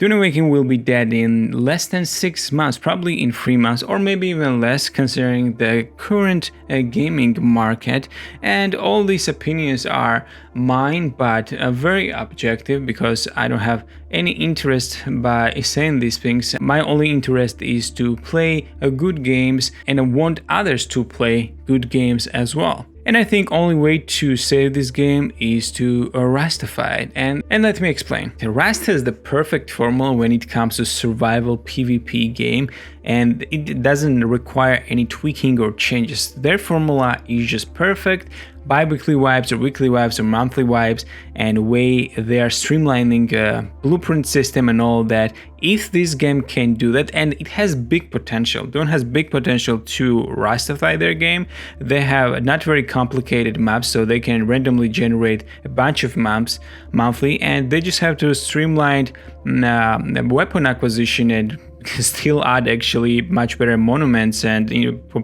Dune Awakening will be dead in less than 6 months, probably in 3 months, or maybe even less considering the current gaming market. And all these opinions are mine, but very objective because I don't have any interest by saying these things. My only interest is to play good games, and I want others to play good games as well. And I think only way to save this game is to rustify it. And let me explain. Rust has the perfect formula when it comes to survival PvP game, and it doesn't require any tweaking or changes. Their formula is just perfect. Bi-weekly wipes or weekly wipes or monthly wipes, and way they are streamlining blueprint system and all that. If this game can do that, and it has big potential, Dune has big potential to rustify their game. They have not very complicated maps, so they can randomly generate a bunch of maps monthly, and they just have to streamline weapon acquisition and still add actually much better monuments and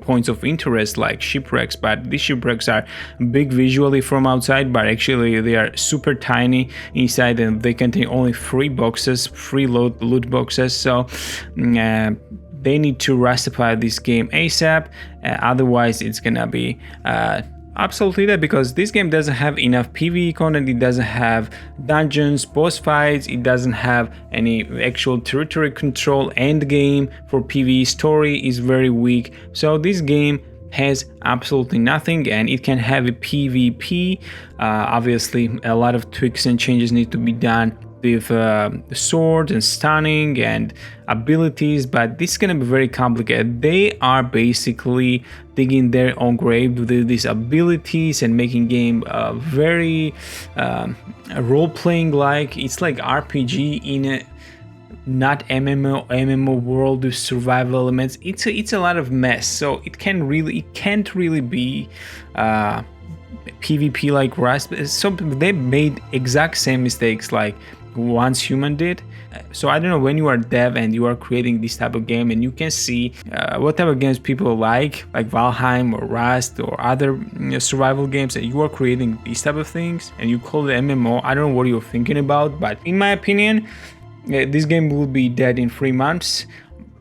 points of interest like shipwrecks. But these shipwrecks are big visually from outside, but actually they are super tiny inside, and they contain only 3 boxes, 3 loot boxes. So they need to rustify this game ASAP, otherwise it's gonna be absolutely that, because this game doesn't have enough PvE content, it doesn't have dungeons, boss fights, it doesn't have any actual territory control end game for PvE. Story is very weak, so this game has absolutely nothing, and it can have a PvP. Obviously a lot of tweaks and changes need to be done with swords and stunning and abilities, but this is gonna be very complicated. They are basically digging their own grave with these abilities and making game very role-playing like. It's like RPG in a not MMO world with survival elements. It's a lot of mess, so it can't really be PvP like Rust. So they made exact same mistakes like once human did. So I don't know, when you are dev and you are creating this type of game and you can see what type of games people like Valheim or Rust or other survival games, and you are creating these type of things and you call it MMO, I don't know what you're thinking about. But in my opinion, this game will be dead in 3 months.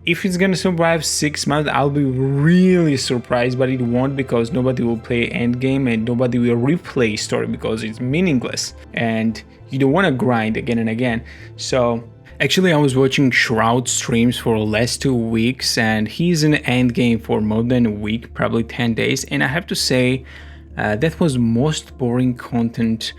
If it's gonna survive 6 months, I'll be really surprised, but it won't, because nobody will play endgame and nobody will replay story because it's meaningless and you don't want to grind again and again. So actually I was watching Shroud streams for the last 2 weeks, and he's in endgame for more than a week, probably 10 days, and I have to say that was most boring content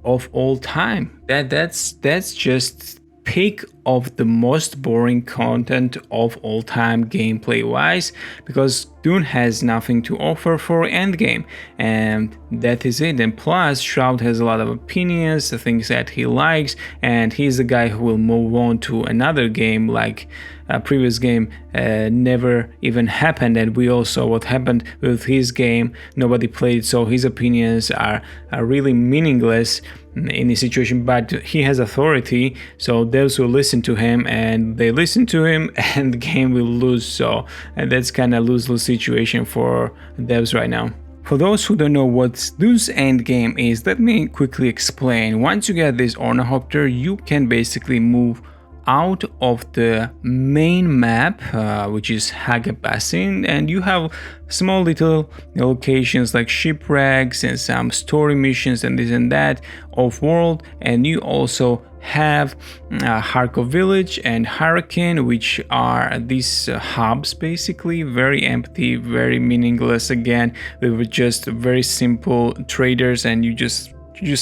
of all time. That's just pick of the most boring content of all time gameplay wise, because Dune has nothing to offer for endgame, and that is it. And plus Shroud has a lot of opinions, the things that he likes, and he's the guy who will move on to another game like a previous game never even happened, and we all saw what happened with his game. Nobody played, so his opinions are really meaningless in this situation. But he has authority, so those who listen to him and they listen to him and the game will lose. So that's kind of lose-lose situation for devs right now. For those who don't know what Dune's endgame is, let me quickly explain. Once you get this ornithopter, you can basically move out of the main map, which is Hagabassin, and you have small little locations like shipwrecks and some story missions and this and that off world, and you also have Kharkov village and Hurricane, which are these hubs, basically very empty, very meaningless. Again, they were just very simple traders, and you just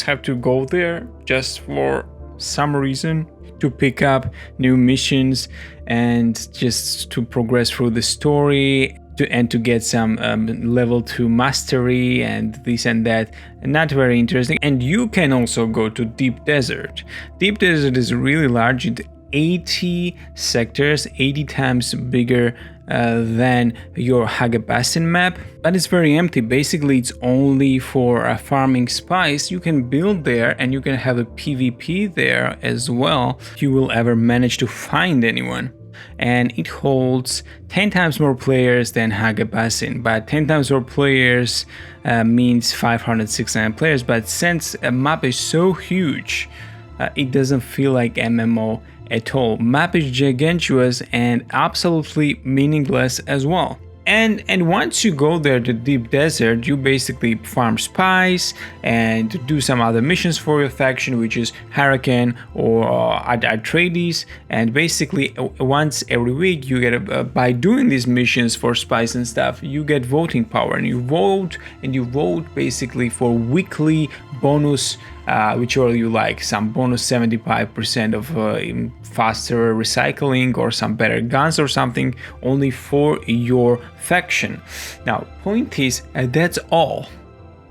have to go there just for some reason to pick up new missions and just to progress through the story and to get some level 2 mastery and this and that. Not very interesting. And you can also go to Deep Desert. Deep Desert is really large. It's 80 sectors, 80 times bigger than your Hagabassin map, but it's very empty. Basically it's only for farming spice. You can build there and you can have a PvP there as well if you will ever manage to find anyone. And it holds 10 times more players than Hagabassin, but 10 times more players means 500, 600 players. But since a map is so huge, it doesn't feel like MMO at all. Map is gigantuous and absolutely meaningless as well. And once you go there to deep desert, you basically farm spice and do some other missions for your faction, which is Hurricane or Atreides. And basically, once every week, you get by doing these missions for spice and stuff, you get voting power, and you vote basically for weekly bonus, whichever you like. Some bonus 75% of faster recycling or some better guns or something, only for your faction. Now, point is, that's all.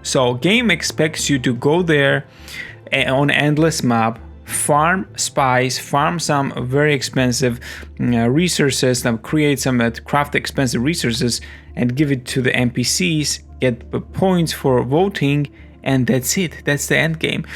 So game expects you to go there on endless map, farm spice, farm some very expensive resources, create some craft expensive resources and give it to the NPCs, get points for voting, and that's it. That's the end game.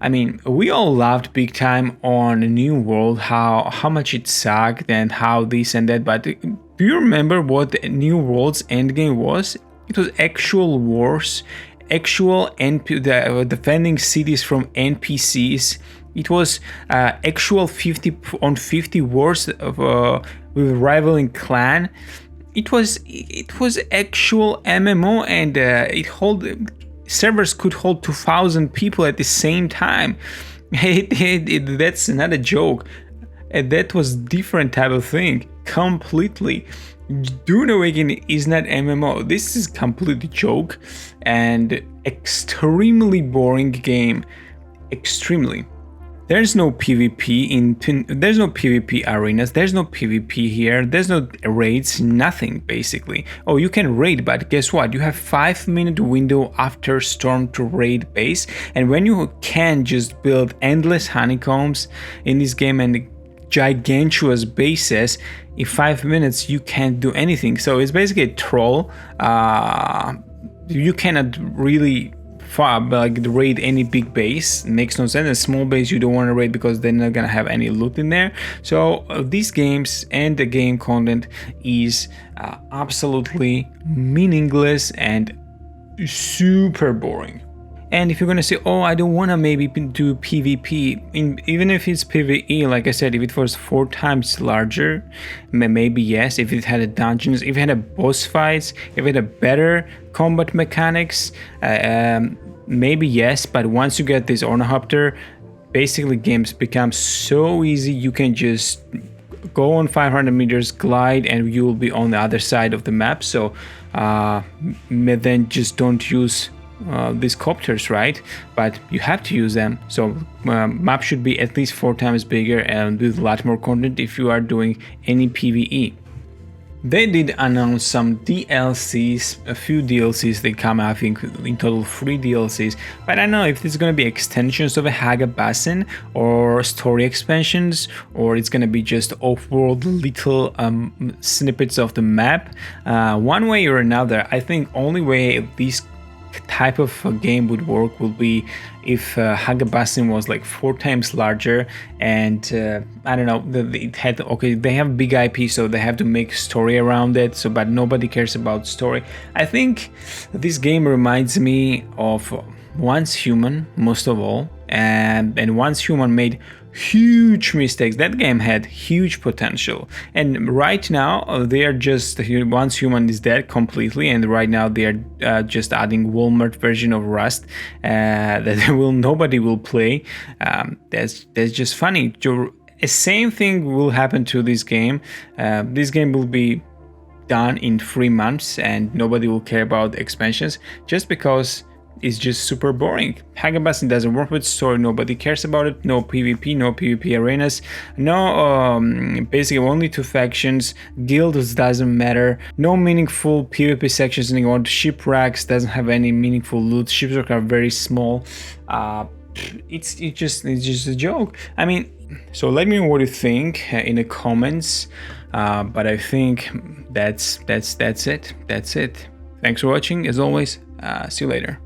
I mean, we all loved big time on New World, how much it sucked and how this and that, but do you remember what the New World's end game was? It was actual wars, actual defending cities from NPCs. It was actual 50 on 50 wars with rivaling clan. It was actual MMO, and servers could hold 2,000 people at the same time. That's not a joke. That was different type of thing completely. Dune Awakening is not MMO. This is completely joke and extremely boring game. Extremely. There's no PvP there's no PvP arenas, there's no PvP here, there's no raids, nothing basically. Oh, you can raid, but guess what? You have 5-minute window after storm to raid base, and when you can just build endless honeycombs in this game and gigantuous bases, in 5 minutes you can't do anything. So it's basically a troll. You cannot really raid any big base. It makes no sense. A small base you don't want to raid because they're not gonna have any loot in there. So these games and the game content is absolutely meaningless and super boring. And if you're gonna say, oh, I don't want to maybe do PvP, even if it's PvE, like I said, if it was 4 times larger, maybe yes. If it had a dungeons, if it had a boss fights, if it had a better combat mechanics, maybe yes. But once you get this ornithopter, basically games become so easy. You can just go on 500 meters, glide, and you will be on the other side of the map. So then just don't use these copters, right? But you have to use them. So map should be at least 4 times bigger and with a lot more content if you are doing any PvE. They did announce some DLCs, a few DLCs. They come out, I think in total 3 DLCs, but I don't know if it's gonna be extensions of a Hagabasin or story expansions, or it's gonna be just off-world little snippets of the map. One way or another, I think only way these type of a game would work will be if Hagabasin was like 4 times larger, and I don't know, it had, okay, they have big IP, so they have to make story around it, so but nobody cares about story. I think this game reminds me of Once Human most of all, and Once Human made huge mistakes. That game had huge potential, and right now they are just, Once Human is dead completely, and right now they are just adding Walmart version of Rust that nobody will play. That's just funny. The same thing will happen to this game. This game will be done in 3 months and nobody will care about expansions just because it's just super boring. Hagabasin doesn't work with story, nobody cares about it, no PvP, no PvP arenas, no basically only 2 factions, guilds doesn't matter, no meaningful PvP sections anymore, shipwrecks doesn't have any meaningful loot, shipwrecks are very small. It's just a joke. I mean, so let me know what you think in the comments, but I think that's it. Thanks for watching, as always. See you later.